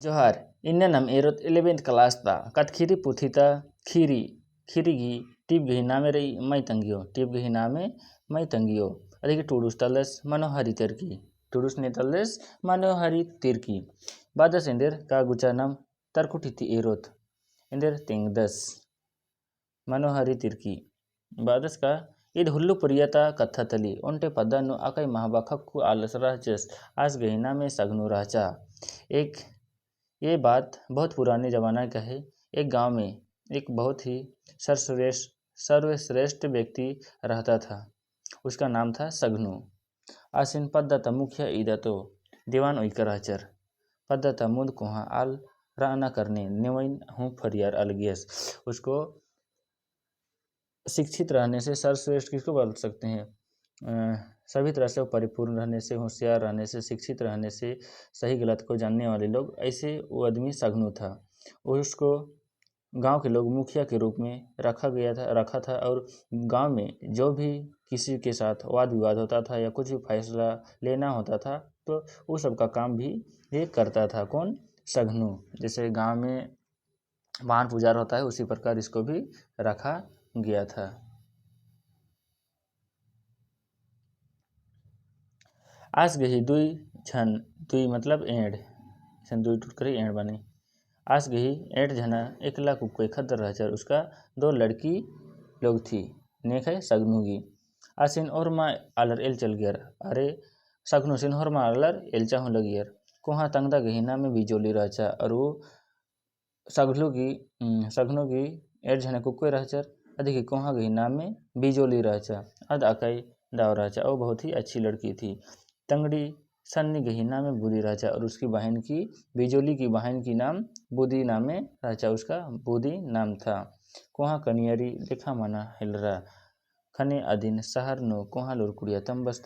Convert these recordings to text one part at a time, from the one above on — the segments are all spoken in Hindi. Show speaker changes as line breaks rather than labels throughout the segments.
जोहार इन्ना नाम एरोत 11th क्लास ता कत खिरी पुथी ता खिरीगी टिपगही नामे रही मै तंगियो अधिक टुडुस तल्लस मनोहरी तिर्की बादस एंडेर का गुचा नाम तरकुटी ती एरोत एंडेर तेंगदस मनोहरी तिर्की बादस का इद हुल्लु पुरियता कत्था तली ओंटे पद्दानु आकाई महाबा खक्कु आलस रहचस आस गही नामे सगनु रहचा। एक ये बात बहुत पुराने ज़माना का है। एक गांव में एक बहुत ही सर्वश्रेष्ठ व्यक्ति रहता था। उसका नाम था सगनु। आसिन पद्दाता मुखिया ईदा तो दीवान उइकर आचर पद्दाता मुद कोहा आल राना करने नेवइन हूँ फरियार अलगियस। उसको शिक्षित रहने से सर्वश्रेष्ठ किसको बोल सकते हैं? सभी तरह से परिपूर्ण रहने से, होशियार रहने से, शिक्षित रहने से, सही गलत को जानने वाले लोग, ऐसे वो आदमी सगनु था। उसको गांव के लोग मुखिया के रूप में रखा था और गांव में जो भी किसी के साथ वाद विवाद होता था या कुछ भी फैसला लेना होता था तो वो सब का काम भी ये करता था। कौन? सगनु। जैसे गांव में वाहन पुजार होता है उसी प्रकार इसको भी रखा गया था। आस गही दुई मतलब एंड दुई टूट कर एंड बने। आस गही एंड झना एकला कुक्को खद्दर रहचर उसका 2 लड़की लोग थी नेक है सगनुगी। आसिन और माँ आलर एल चल गियर अरे सगनु सिन और माँ आलर एल चाहूँ लगियर कोहा तंगदा गहीना में बिजोली रहचा और वो सगनु की एड झना कुक्को रहचर अधिक कोहा गहीना में बिजोली रहचा अद आकाई दाव रहचा और बहुत ही अच्छी लड़की थी। तंगड़ी सन्नी गहीना में बुदी रहचा और उसकी बहन की बिजोली की बहन की नाम बुदी नामे रहचा उसका बुदी नाम था। कोहा कनियरी लेखा मना हिलरा खने अधीन शहर नो कोहा लुरकुड़िया तंबस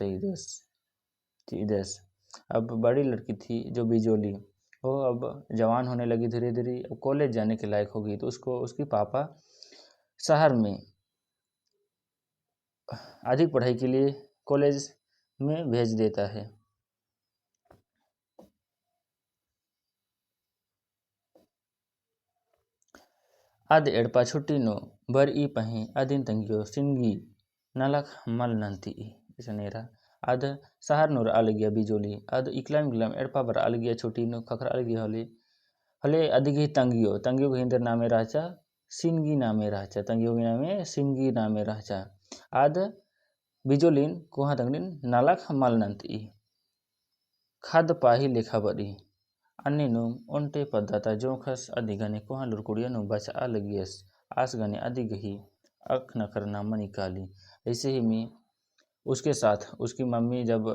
तीदस। अब बड़ी लड़की थी जो बिजोली वो अब जवान होने लगी धीरे धीरे कॉलेज जाने के लायक होगी तो उसको उसकी पापा शहर में अधिक पढ़ाई के लिए कॉलेज में भेज देता है। आद एड़पा छुट्टी नो बर ई पही अदिन तंगियो सिंगी नलक मल नंती इसनेरा आद शहर नोर अलगिया बिजोली आद इकलाम एड़पा बर अलगिया छुट्टी नो खखर अलगिया हले अधिक तंगियो के हिंदर नामे रहचा सिंगी नामे रहचा सिंगी नामे रहचा आद बिजोलिन कोहा तंगडिन नलक मल नंती खाद पाही लेखा बरी अन्य नुम ओंटे पद्धता जोखस अधिगने कोहा लुरकुड़िया नु बचा अलगियस आस गने अधिगही अख नखरना मनी काली। ऐसे ही में उसके साथ उसकी मम्मी जब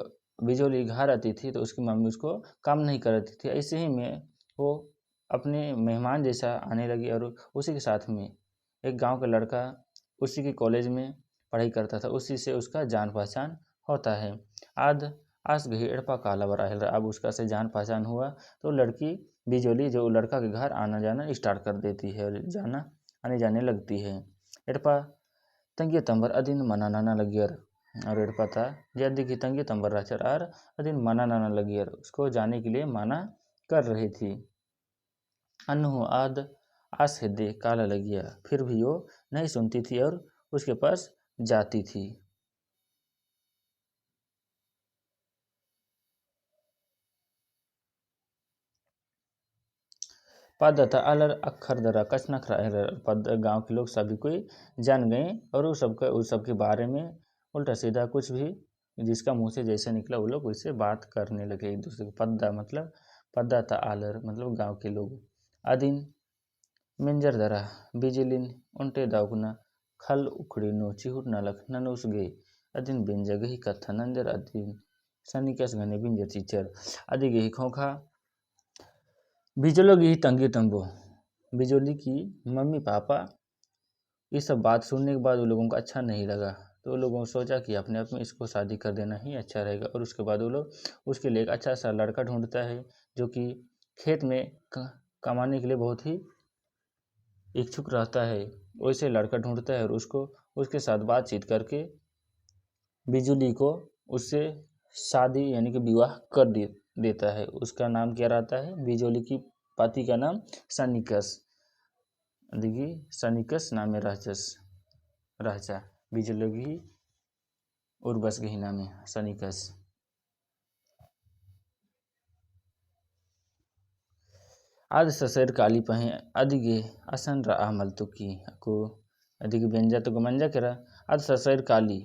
बिजोली घर आती थी तो उसकी मम्मी उसको काम नहीं करती थी। ऐसे ही में वो अपने मेहमान जैसा आने लगी और उसी के साथ में एक गांव का लड़का उसी के कॉलेज में पढ़ाई करता था उसी से उसका जान पहचान होता है। आस गही एड़पा काला बराहिल अब उसका से जान पहचान हुआ तो लड़की बिजोली जो लड़का के घर आना जाना स्टार्ट कर देती है और आने जाने लगती है। एड़पा तंगिया तंबर अदिन मना नाना लगियर और एड़पा था जल्दी की तंगिया तंबर राचर और अदिन मना नाना लगियर उसको जाने के लिए मना कर रही थी। अनु आद आस दे काला लगिया फिर भी वो नहीं सुनती थी और उसके पास जाती थी। पद अलर अक्षर दरा कचनखरा पद गांव के लोग सभी कोई जान गए और उस सबके बारे में उल्टा सीधा कुछ भी जिसका मुंह से जैसे निकला वो लोग वैसे बात करने लगे एक दूसरे को। पद्दा था आलर मतलब गांव के लोग अदिन मिंजर दरा बिजलिन उन्टे दाउना खल उखड़ी नो चिहुट नलख ननुस गे अदिन बिन जगही कथा नंजर अदिन सनिकस घने बिंजर चिचर आदि गे खोखा बिजोली की तंगी तंबो बिजोली की मम्मी पापा ये सब बात सुनने के बाद उन लोगों को अच्छा नहीं लगा तो उन लोगों ने सोचा कि अपने आप में इसको शादी कर देना ही अच्छा रहेगा और उसके बाद वो लोग उसके लिए एक अच्छा सा लड़का ढूंढता है जो कि खेत में कमाने के लिए बहुत ही इच्छुक रहता है। वैसे लड़का ढूंढता है और उसको उसके साथ बातचीत करके बिजली को उससे शादी यानी कि विवाह कर देता है। उसका नाम क्या रहता है? बिजोली की पाती का नाम सनिकस, देखिए सनिकस नामे रहचा बिजोलगी उर्बस गही नामे सनिकस। आद ससैर काली पहे अधिगे असन रआ मलतुकी को अधिगे व्यंजा तो गमंजा केरा आद ससैर काली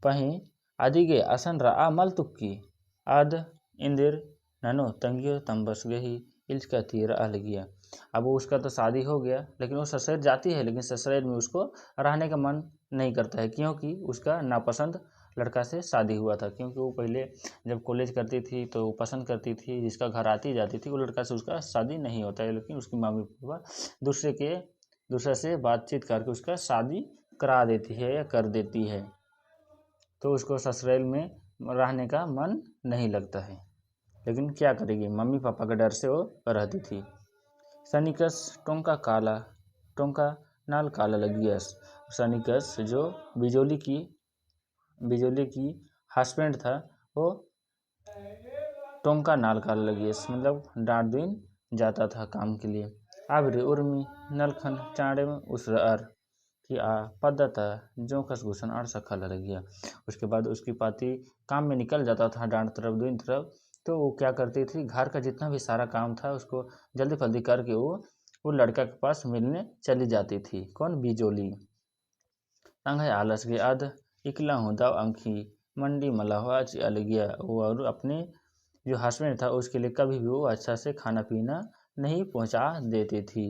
पहे अधिगे असन रआ मलतुकी आद इंदिर ननो तंगियो तंबस गही इल्चका तीर आ लगिया। अब वो उसका तो शादी हो गया लेकिन वो ससुर जाती है, लेकिन ससुराल में उसको रहने का मन नहीं करता है क्योंकि उसका नापसंद लड़का से शादी हुआ था। क्योंकि वो पहले जब कॉलेज करती थी तो वो पसंद करती थी, जिसका घर आती जाती थी वो लड़का से उसका शादी नहीं होता है, लेकिन उसकी मम्मी पापा दूसरे से बातचीत करके उसका शादी करा देती है या कर देती है, तो उसको ससुराल में रहने का मन नहीं लगता है। लेकिन क्या करेगी, मम्मी पापा के डर से वो रहती थी। सनिकस टोंका नाल काला लगियस। सनिकस जो बिजोली की हस्बैंड था वो टोंका नाल काला लगियस, मतलब डांट दिन जाता था काम के लिए। आबरे उर्मी नलखन चाँडे में उसर कि आ पद्धता जो खस घुसन और सखा लगिया। उसके बाद उसकी पाती काम में निकल जाता था डांट तरफ दिन तरफ, तो वो क्या करती थी, घर का जितना भी सारा काम था उसको जल्दी फल्दी करके वो लड़का के पास मिलने चली जाती थी। कौन, बिजोली। तंग आलस के आद इकला होता अंखी मंडी मला हुआ अलग गया। वो और अपने जो हस्बैंड था उसके लिए कभी भी वो अच्छा से खाना पीना नहीं पहुंचा देती थी।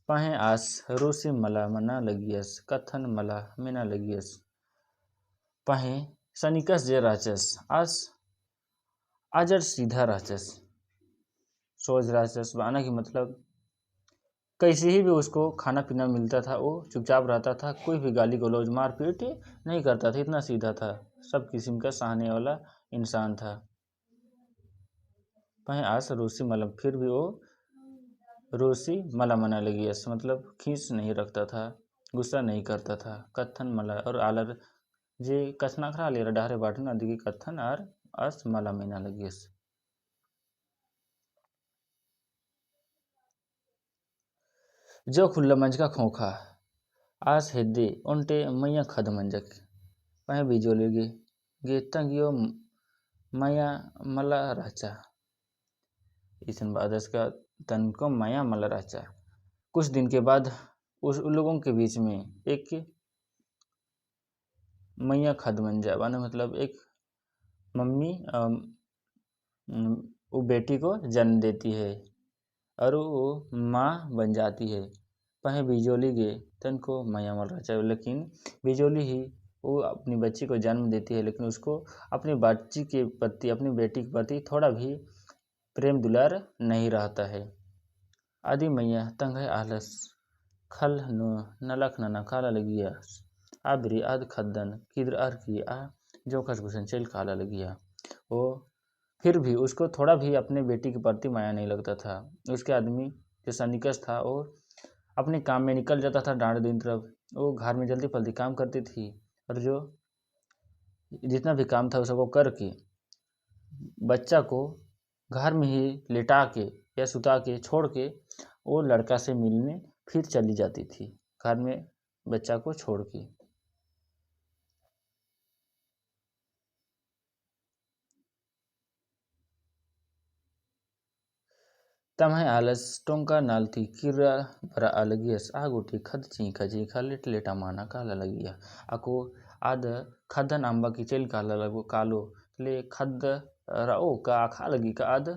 पहे आस रूसी मला मना लगियस, कथन मला मिना लगियस। पहे सनिकस जे राचस आस अजर सीधा राचस, सोच राचस बाना की मतलब कैसे ही भी उसको खाना पीना मिलता था वो चुपचाप रहता था, कोई भी गाली गलौज मारपीट नहीं करता था, इतना सीधा था, सब किस्म का सहने वाला इंसान था। पहे आस रूसी मतलब फिर भी वो रूसी मला मना लगी, मतलब खींच नहीं रखता था, गुस्सा नहीं करता था। कथन मला और आलर जे कथना खरा ले डारे बाटन अधिकी कथन और अस मला मना लगी। जो खुल्ला मंज का खोखा आस हेदे उनटे मैया खद मंजक। पहे बिजोली गे तंगियो मैया मला राचा, इसन बादस का तन को मैया मला राचा। कुछ दिन के बाद उस लोगों के बीच में एक मैया खद बन जाए, माना मतलब एक मम्मी वो बेटी को जन्म देती है और वो माँ बन जाती है। पहे बिजोली गे तन को मैया मल रहा चाहिए, लेकिन बिजोली ही वो अपनी बच्ची को जन्म देती है, लेकिन उसको अपनी बच्ची के प्रति, अपनी बेटी के प्रति थोड़ा भी प्रेम दुलार नहीं रहता है। आदि मैया तंग है आलस खल नो नलख नना काला लगिया। आबरी आद खद्दन किद्र अर की आ जो खस घुसन चल काला लगिया। वो फिर भी उसको थोड़ा भी अपने बेटी के प्रति माया नहीं लगता था। उसके आदमी जो सनिकस था वो अपने काम में निकल जाता था डांट दिन तरफ, वो घर में जल्दी फल्दी काम करती थी और जो जितना भी काम था उसको करके बच्चा को घर में ही लेटा के या सुता के छोड़ के वो लड़का से मिलने फिर चली जाती थी, घर में बच्चा को छोड़ के। तमहे आलस टोंका नालती किरा भरा अलगियस आगुठी खद चीखा चीखा लेट लेटा माना काला लगिया। ako ada खदन आंबा की चेल काला लगो कालो ले खद राओ का आखा लगी का आद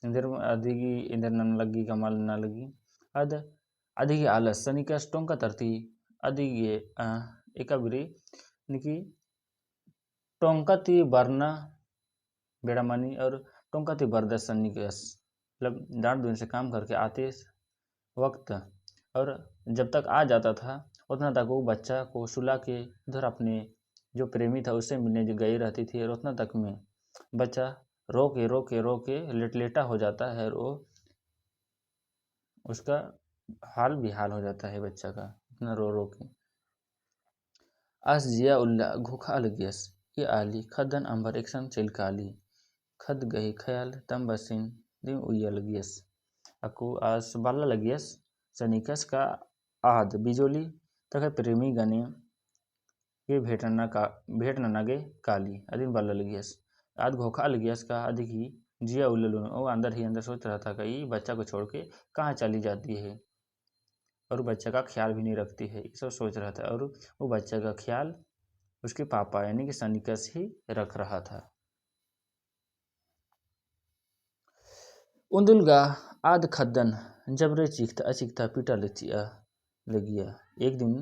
इंदर अधिगी इंदर नन लगी का माल ना लगी आद अधिगी आलस सनिकस टोंका तरती अधिगी एकाबिरी निकी टोंका ती बरना बेड़ामानी और टोंका ती बरदा सनिकस, मतलब डांट दून से काम करके आते वक्त और जब तक आ जाता था उतना तक वो बच्चा को सुला के उधर अपने जो प्रेमी था उससे मिलने जो गई रहती थी, और उतना तक में बच्चा रो के रो के रो के लेटा हो जाता है और वो उसका हाल बेहाल हो जाता है बच्चा का, इतना रो रो के। आस जिया उल्ला घोखा अलगियस ये आली खदन अंबर एक संग चिलकाली खद गही ख्याल तम बसिन दिम उया लगियस अकु आस बाला लगियस सनिकस का आद बिजोली तक प्रेमी गने के भेट नगे काली अदिन बाला लगियस आद घोखा लगियस का अधिकी जिया उल्लू वो अंदर ही अंदर सोच रहा था कि बच्चा को छोड़ के कहाँ चली जाती है और बच्चा का ख्याल भी नहीं रखती है, ये सब सोच रहा था। और वो बच्चा का ख्याल उसके पापा यानी कि सनिकस ही रख रहा था। उन्दुलगा आद खद्दन जबरे चीखता अचीखता पीटा लगिया। एक दिन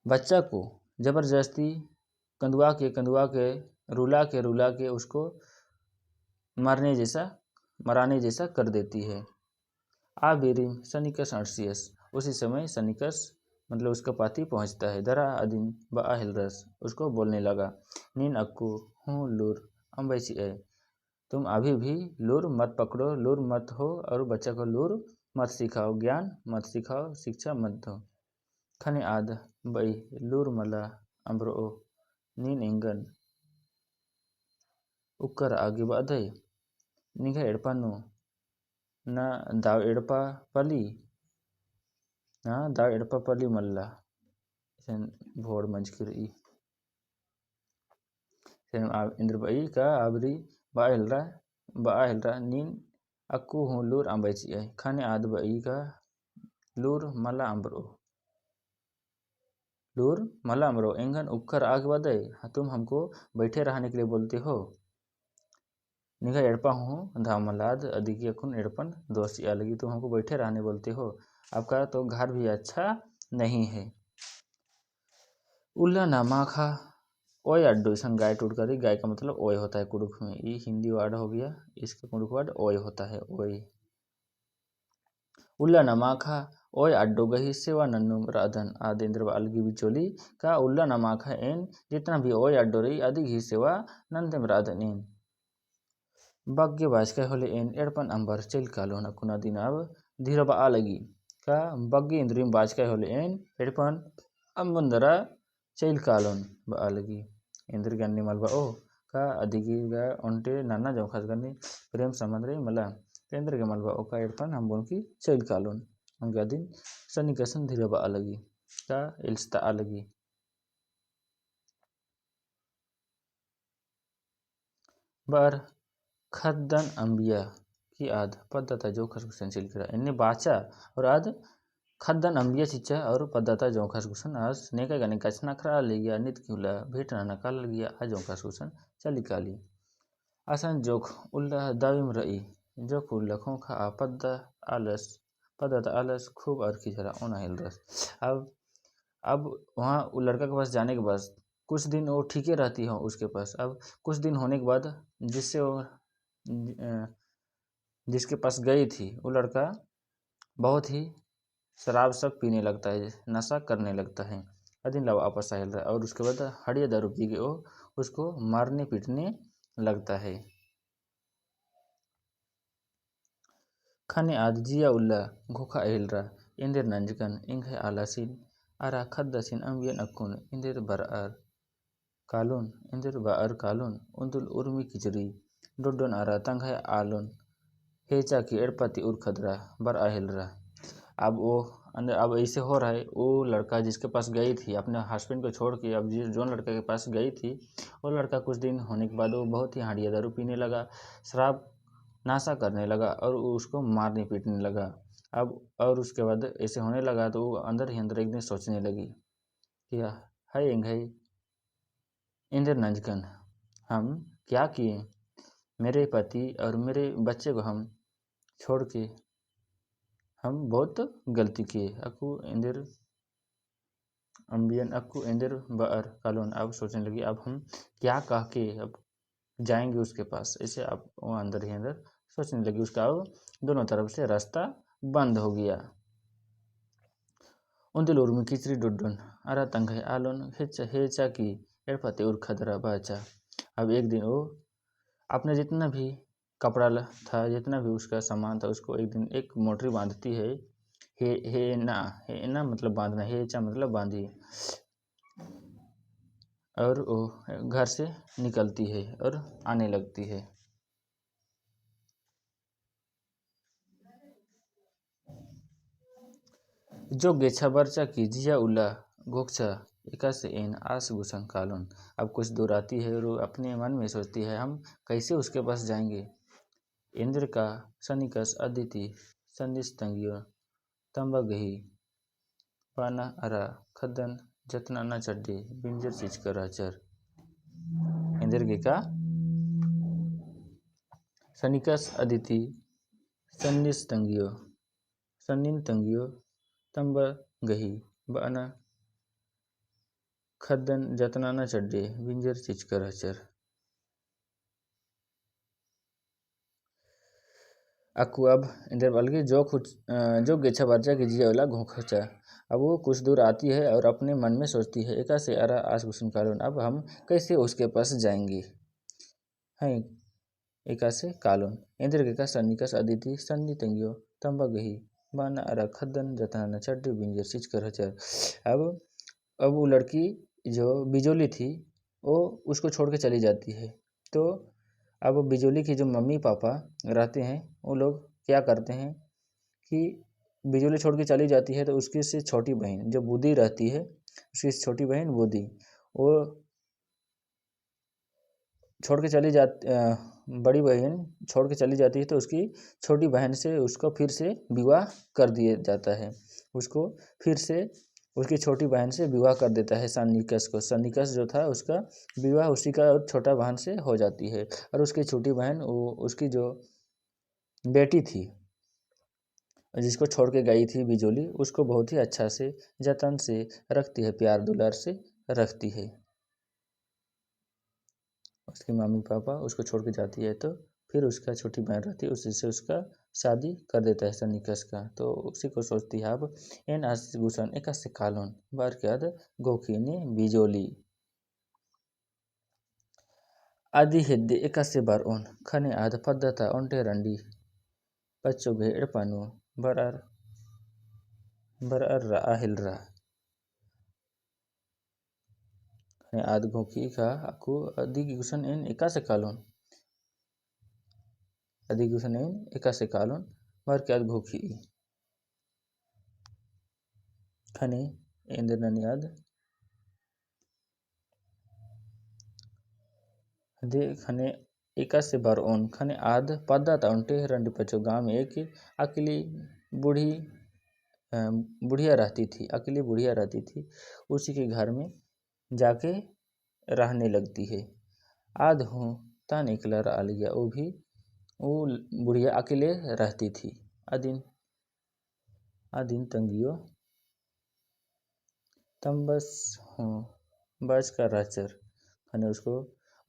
बच्चा को जबरदस्ती कंदुआ के रुला के उसको मराने जैसा कर देती है। आ बेरिम सनिकस अर्सियस उसी समय सनिकस मतलब उसका पति पहुंचता है। दरा अदिन बा हिलरस उसको बोलने लगा, नीन अक्कू हूँ लूर अम्बैची ए, तुम अभी भी लूर मत पकड़ो, लूर मत हो और बच्चा को लूर मत सिखाओ, ज्ञान मत सिखाओ, शिक्षा मत दो। खने आद बई लूर मला अम्ब्रो नीन इंगन उक्कर आगे बाधे निघा एडपानो ना दाव एडपा पली मल्ला भोर मंजकिरी इंद्रबाई का आबरी बा हिलरा नीन अक्कू हूँ लूर अम्बैची आई खाने आद बाई का लूर मला अम्बरो एंगन उक्कर आग बदे, तुम हमको बैठे रहने के लिए बोलते हो। निघा एड़पा हूँ धामलाद अधिकी अकुन एड़पन दोस्त या लगी, तुम हमको बैठे रहने बोलते हो, आपका तो घर भी अच्छा नहीं है। उल्ला ना माखा ओय अड्डो सन गाय टूट कर, गाय का मतलब ओय होता है कुड़ुक में, ये हिंदी वर्ड हो गया, इसका कुड़ुक वर्ड ओय होता है ओय। उल्ला ना माखा ओय अड्डो गही सेवा नन्नू राधन आदेंद्र अलगी बिचोली का उल्ला ना माखा एन जितना भी ओय अड्डो रही अधिक ही सेवा नंदम राधन एन बग्गे बाजका होले एन एड़पन अंबर चल कालो न कुना दिन अब धीरबा आ लगी का बग्गे इंद्रियम बाजका होले एन एड़पन अंबंदरा चल कालोन बा लगी इंद्र गन्नी मलबा ओ का अधिकी गा ओंटे नाना जौखास गन्नी प्रेम संबंध रही मला केंद्र के मलबा ओ का एड़पन हम बोन की चल कालोन उनका दिन सन्निकसन धीरबा आ लगी का इल्स्ता आ लगी बार खद्दन अंबिया की आद पद्धता जो खसगुसन चिलकरा इन्ने बाचा और आद खद्दन अंबिया चिच्चा और पद्धता जो खसगुसन आज नेका गने कचना खरा ले गया नित क्यूला भेट ना काल गया आ जो खसगुसन चली काली आसान जोख उल्ला दाविम रई जोख उल्ला खोखा आ पद्धता आलस खूब अर्की जरा ओना हिल रस। अब वहाँ वो लड़का के पास जाने के बाद कुछ दिन वो ठीक ही रहती हो उसके पास। अब कुछ दिन होने के बाद जिससे वो जिसके पास गई थी वो लड़का बहुत ही शराब सब पीने लगता है, नशा करने लगता है। अदिन ला वापस आयल रहा और उसके बाद हड़िया दारू पी के वो उसको मारने पीटने लगता है। खाने आद जिया उल्ला घोखा अहिल रहा इंदिर नंजकन इंघ आलासीन आरा खद्दसिन अम्बियन अक्कुन इंदिर बार कालून उन्दुल उर्मी किचरी डोडोन आरा तंघ आलोन हेचा की एड़पति उर खदरा बर आहिल रहा। अब ऐसे हो रहा है वो लड़का जिसके पास गई थी अपने हस्बैंड को छोड़ के, अब जो लड़का के पास गई थी वो लड़का कुछ दिन होने के बाद वो बहुत ही हाड़िया दारू पीने लगा, शराब नाशा करने लगा और उसको मारने पीटने लगा। अब और उसके बाद ऐसे होने लगा तो वो अंदर ही अंदर एक दिन सोचने लगी कि हाय इंद्र नंजकन हम क्या किए, मेरे पति और मेरे बच्चे को हम छोड़ के हम बहुत गलती किए। अक्कू इंदिर अम्बियन अक्कू इंदिर बार कालोन अब सोचने लगी अब हम क्या कह के अब जाएंगे उसके पास, ऐसे अब वो अंदर ही अंदर सोचने लगी। उसका अब दोनों तरफ से रास्ता बंद हो गया। उन्दिल उर्मी किचरी डुडुन अरा तंग आलोन हेचा की एड़पते उर खदरा बाचा। अब एक दिन वो अपने जितना भी कपड़ा था, जितना भी उसका सामान था, उसको एक दिन एक मोटरी बांधती है। हे ना मतलब बांधना, हेचा मतलब बांधी, और वो घर से निकलती है और आने लगती है। जो गेछा बरचा की जिया उला गोखचा एका से एन आस गुसन कालून। अब कुछ दूर आती है और वो अपने मन में सोचती है हम कैसे उसके पास जाएंगे। इंद्र का सनिकस अदिति संदिस तंगियो तंबगही पाना अरा खदन जतना न चड्डी बिंजर चीज कर आचर। इंद्र का सनिकस अदिति संदिस तंगियो सन्निन तंगियो तंबगही बाना खदन जतना न चड्डी बिंजर चीज कर आचर। अक्कू अब इंद्र बल्कि जो गेछा बरचा की जिया वाला घोंखचा। अब वो कुछ दूर आती है और अपने मन में सोचती है एका से अरा आस गुसन कालून। अब हम कैसे उसके पास जाएंगे हैं एका से कालून। इंद्र के का सन्निकस अदिति सन्नि तंगियो तंबगही बाना अरा खदन जतना चड्डी बिंजर सिच कर हचर। अब वो लड़की जो बिजोली थी वो उसको छोड़ के चली जाती है। तो अब बिजोली की जो मम्मी पापा रहते हैं वो लोग क्या करते हैं कि बिजोली छोड़ के चली जाती है तो उसकी से छोटी बहन जो बूदी रहती है उसकी छोटी बहन बूदी वो छोड़ के चली जाती बड़ी बहन छोड़ के चली जाती है तो उसकी छोटी बहन से उसको फिर से विवाह कर दिया जाता है। उसको फिर से उसकी छोटी बहन से विवाह कर देता है सन्निकस को। सन्निकस जो था उसका विवाह उसी का छोटा बहन से हो जाती है और उसकी छोटी बहन वो उसकी जो बेटी थी जिसको छोड़ के गई थी बिजोली उसको बहुत ही अच्छा से जतन से रखती है, प्यार दुलार से रखती है। उसके मम्मी पापा उसको छोड़ के जाती है तो फिर उसका छोटी बहन रहती है उसी से उसका शादी कर देता है सन्निकस का। तो उसी को सोचती है अब एन आस गुसन एका से कालोन बार के बाद गोखीने बिजोली आदि हेद्दे एका से बार ओन खने आद पद्धता ओंटे रंडी पच्चोगे एड़पानु बरार बरार আহিलरा खने आद गोखी का aku आदि गुसन एन एका से कालोन आदि गुसन एन एका से कालोन बार के आद गोखी खने इंद्र ननियाद दे खने एका से बार ओन खने आद पद्दा ताउंटे रंडी पचो। गांव में एक अकेली बूढ़ी बुढ़िया रहती थी, अकेली बुढ़िया रहती थी। उसी के घर में जाके रहने लगती है। आध हूँ ता निकला आ गया वो भी वो बुढ़िया अकेले रहती थी। अदिन अदिन तंगियो तम बस हूँ बस का राचर खने उसको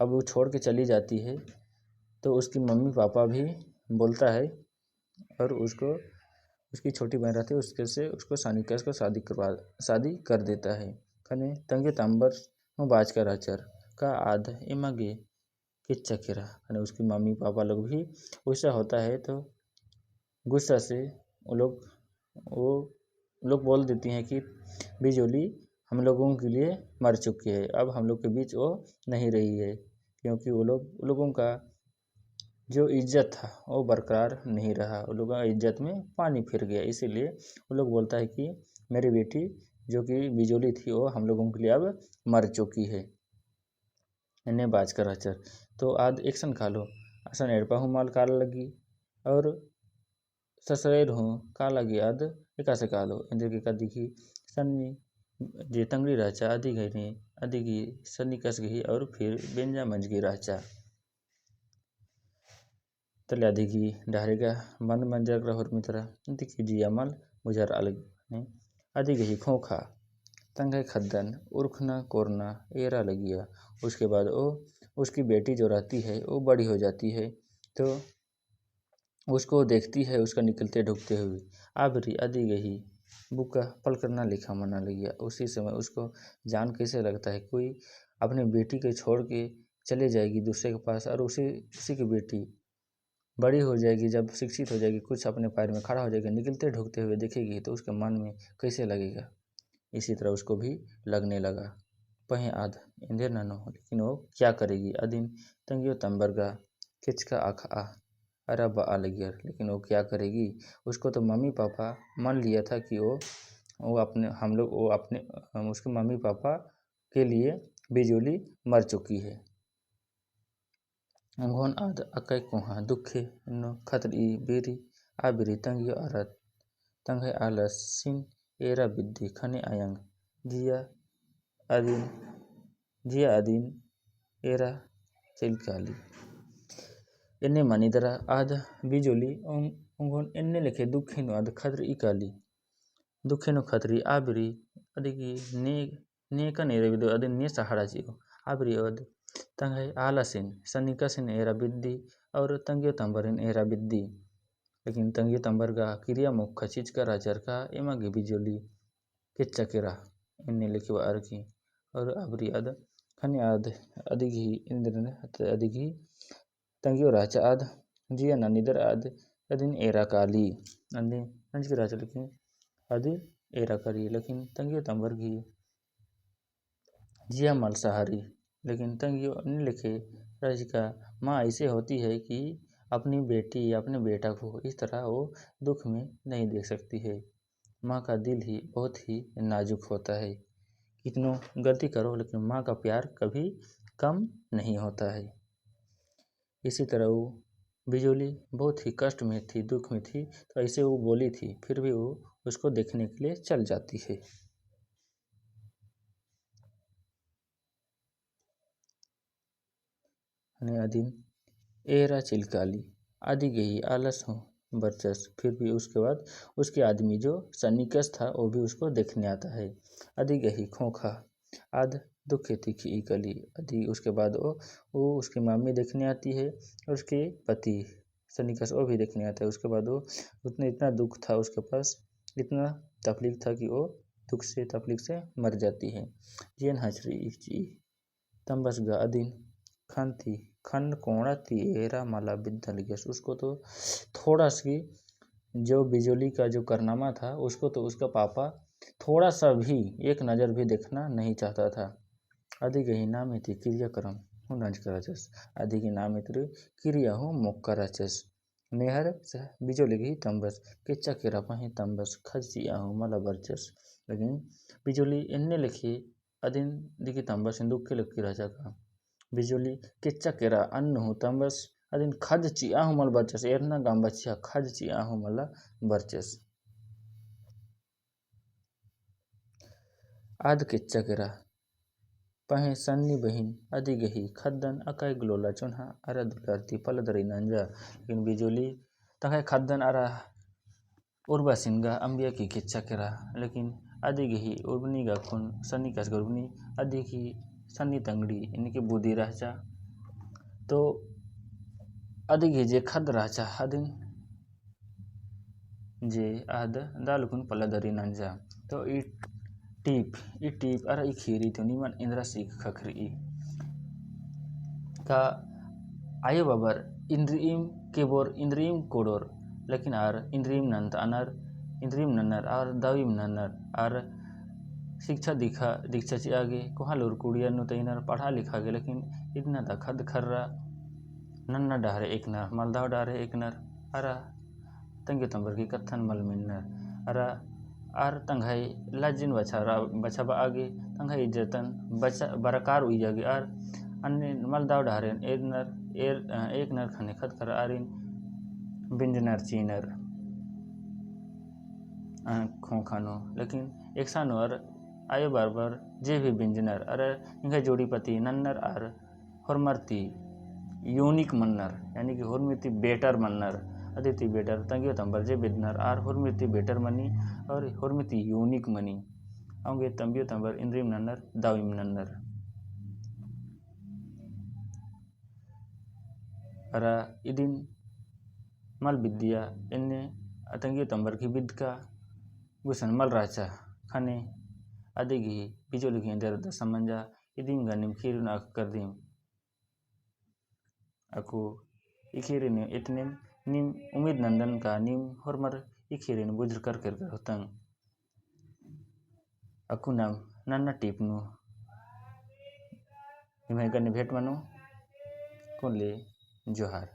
अब वो छोड़ के चली जाती है तो उसकी मम्मी पापा भी बोलता है और उसको उसकी छोटी बहन रहती है उसके से उसको सन्निकस को शादी कर देता है। खने तंगे तांबर बाज का राचर का आध इमागे किच्चा किरा खने उसकी मम्मी पापा लोग भी वैसा होता है तो गुस्सा से वो लोग बोल देती हैं कि बिजोली हम लोगों के लिए मर चुकी है, अब हम लोग के बीच वो नहीं रही है। क्योंकि वो लोगों का जो इज्जत था वो बरकरार नहीं रहा, वो लोगों का इज्जत में पानी फिर गया। इसीलिए वो लोग बोलता है कि मेरी बेटी जो कि बिजोली थी वो हम लोगों के लिए अब मर चुकी है। इन्हें बाज कर अचर तो आद एक्शन खा लो असन एड़पा हूँ माल काला लगी और ससुरेर हूँ का लगी आद एका से कालो इंद्र की का दिखी सन्नी जे तंगड़ी राचा आदि घने आदि की सन्नी कस गई और फिर बेंजा मंज गई राचा तले आदि की डहरेगा बंद मंजर रहर मित्रा दिखी जी अमल मुझर अलग ने आदि गही खोखा तंगे खद्दन उर्खना कोरना एरा लगिया। उसके बाद वो उसकी बेटी जो रहती है वो बड़ी हो जाती है तो उसको देखती है उसका निकलते ढुकते हुए आबरी आदि गही बुका पल करना लिखा मना लगिया। उसी समय उसको जान कैसे लगता है कोई अपने बेटी को छोड़ के चले जाएगी दूसरे के पास और उसी की बेटी बड़ी हो जाएगी, जब शिक्षित हो जाएगी, कुछ अपने पैर में खड़ा हो जाएगा, निकलते ढुकते हुए दिखेगी तो उसके मन में कैसे लगेगा। इसी तरह उसको भी लगने लगा। पहे आध इंधेर न हो लेकिन वो क्या करेगी। अदिन तंगियो तंबरगा किचका आखा अरब आ लगियर लेकिन वो क्या करेगी। उसको तो मम्मी पापा मान लिया था कि वो वो अपने उसके मम्मी पापा के लिए बिजोली मर चुकी है। अंगोन आद अकै कुहा दुखे नो खतरी बेरी आबिरी तंगियो आरत तंगे आलस सिन एरा बिद्दी खने आयंग जिया अदिन एरा चिलकाली एन्ने मनिदरा आद बिजोली उंगोन एन्ने लेखे दुखेनो आद खतरी इकाली दुखेनो खतरी आबिरी अदिकी नेकन एरा बिदो अदिन ने सहारा जियो आबिरी अद तंगे आलसिन सनिकसिन एरा बिद्दी और तंगियो तंबरिन एरा बिद्दी लेकिन तंगियो तंबरगा किरिया मुख चिचका राजरका एमागे बिजोली किच्चा केरा इन्ने लेखे वा अर्की और आबिरी अद खने आद अदिगी इंद्रन अदिगी तंगियो राचा आद जिया ननिदर आद अदिन एरा काली अन्ने नंजकी राचा लेकिन आदि एरा करी लेकिन तंगियो तंबरगी जिया मल सहारी लेकिन तंगियो अन्य लिखे राज का माँ ऐसे होती है कि अपनी बेटी या अपने बेटा को इस तरह वो दुख में नहीं देख सकती है। माँ का दिल ही बहुत ही नाजुक होता है, कितनों गलती करो लेकिन माँ का प्यार कभी कम नहीं होता है। इसी तरह वो बिजोली बहुत ही कष्ट में थी, दुख में थी, तो ऐसे वो बोली थी, फिर भी वो उसको देखने के लिए चल जाती है। अदिन एरा चिलकाली आदि गई आलस हो बरचस फिर भी उसके बाद उसके आदमी जो सन्निकस था वो भी उसको देखने आता है। आदि गही खोखा आद दुखे तीखी इकली आदि उसके बाद वो उसकी मामी देखने आती है और उसके पति सन्निकस वो भी देखने आता है। उसके बाद वो इतना दुख था उसके पास, इतना तकलीफ था कि वो दुख से तकलीफ से मर जाती है। जियन हचरी तंबस गा अदिन खानती खन कोणा ती एरा माला बिद्दल गैस उसको तो थोड़ा सी जो बिजोली का जो कारनामा था उसको तो उसका पापा थोड़ा सा भी एक नज़र भी देखना नहीं चाहता था। आदि के नाम थी क्रियाक्रम हूँ नंज कराचस आदि के नाम इतरे क्रिया हूँ मुख कराचस नेहर बिजोली की तंबस किच्चा केरा पही तंबस खजिया हूँ मला बरचस लेकिन बिजोली इन्ने लिखी अदिन दिखी तंबस दुख के लिखी राजा का बिजोली किच्चा केरा अन्न हो तंबस अदिन खज चियाहु मल बरचस एरना गाम बच्चा खज चियाहु मला बरचस आद किच्चा केरा पहे सन्नी बहिन अदि गही खद्दन अकाय ग्लोला चुन्हा अरा दुलारती पलदरी नंजा लेकिन बिजोली तकाय खद्दन अरा उर्बा सिंगा अंबिया की किच्चा केरा लेकिन अदि गही उर्बनी गा कुन सन्नी कस गुर्बनी अदि की सन्नी तंगड़ी इनकी बुद्धि रहचा तो अदि जे खद रहचा अदिन जे आद दालुकुन पलदरी नंजा तो ई टीप अरा ई खीरी तो निमन इंद्रा सीख खखरी का आयो बाबर इंद्रियम केबोर इंद्रियम कोडोर लेकिन आर इंद्रियम नंत अनर इंद्रियम नन्नर और दाविम नन्नर और शिक्षा दीक्षा ची आगे कोहा लोर कुड़िया नु तैनर पढ़ा लिखा गे लेकिन इतना दा खद खर्रा नन्ना डारे एक नर मलदाव डारे एक नर अरा तंगे तंबर की कथन मल मिन्नर अरा आर तंघाई लाजिन बछा आगे तंघाई इज्जतन बरकार हुई जागे आर अन्य मलदाव डारे एक नर खने खद कर आरिन बिंजनर चीनर खोखानो लेकिन एक सानो और आयो बार जे भी बिंजनर अरे इनका जोड़ीपति नन्नर और हुरमरती यूनिक मन्नर यानी कि हुरमिती बेटर मन्नर अदिति बेटर तंगियो तंबर जे बिदनर और हुरमिती बेटर मनी और हुरमिती यूनिक मनी आउंगे तंबियो तंबर इंद्रिम नन्नर दाविम नन्नर अरा इदिन मल विद्या इन्ने तंगियो तंबर की विद का गुसन मल राचा खने अदिगी बिजोली की अंदर द समंजा इदिम गनिम खीरु नाक कर दिम aku ikirin itnim nim umid nandan ka nim hormar ikirin bujur कर होतंग aku नाम नन्ना टिपनु हिमें गनि भेट मनु कोले जोहार।